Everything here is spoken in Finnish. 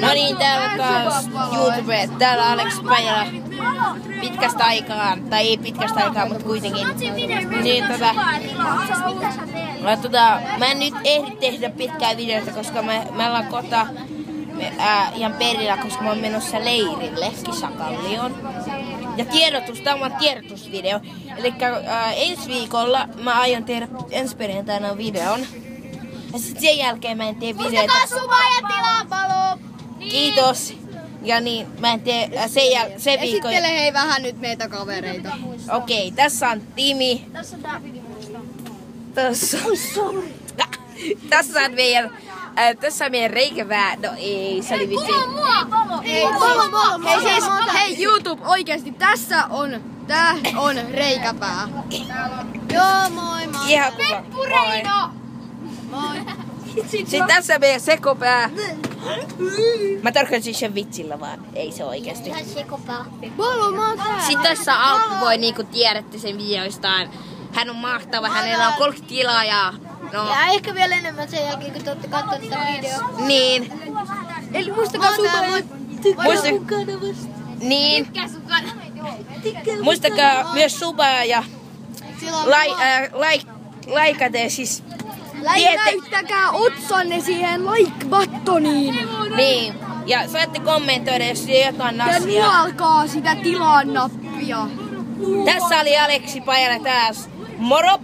No niin, täällä on taas YouTube. Täällä Alex Pajala pitkästä aikaa, tai ei pitkästä aikaa, mutta kuitenkin. Niin mä en nyt ehdi tehdä pitkää videota, koska me ollaan ihan perillä, koska mä oon menossa leirille Kisakallioon. Ja tää on tiedotusvideo. Elikkä ensi viikolla mä aion tehdä ensi perjantaina videon. Ja sit sen jälkeen mä en tee videota. Kiitos. Ja niin, mä en tee sen viikon. Esittele hei vähän nyt meitä kavereita. Okei, tässä on Timi. Tässä on meidän reikävää. No ei, se oli vitsi. Hei YouTube, oikeesti tää on reikäpää. Joo, moi moi. Ihan kuva. Moi. Sitten tässä on meidän sekopää. Mä tarkoitan sen vitsillä vaan, ei se oikeesti. Ihan sekopää. Sitten tässä Alppu niinku tiedätte sen videoistaan. Hän on mahtava, hänellä on 30 tilaajaa. No. Ja ehkä vielä enemmän sen jälkeen, kun te olette katsoneet sitä videoa. Niin. Eli muistakaa Niin. Muistakaa myös subaa ja laikata siis. Näyttäkää otsanne siihen like-buttoniin. Niin. Ja saatte kommentoida, jos jotain asiaa. Ja nuolkaa sitä tilaa nappia. Tässä oli Aleksi Pajala taas. Moro!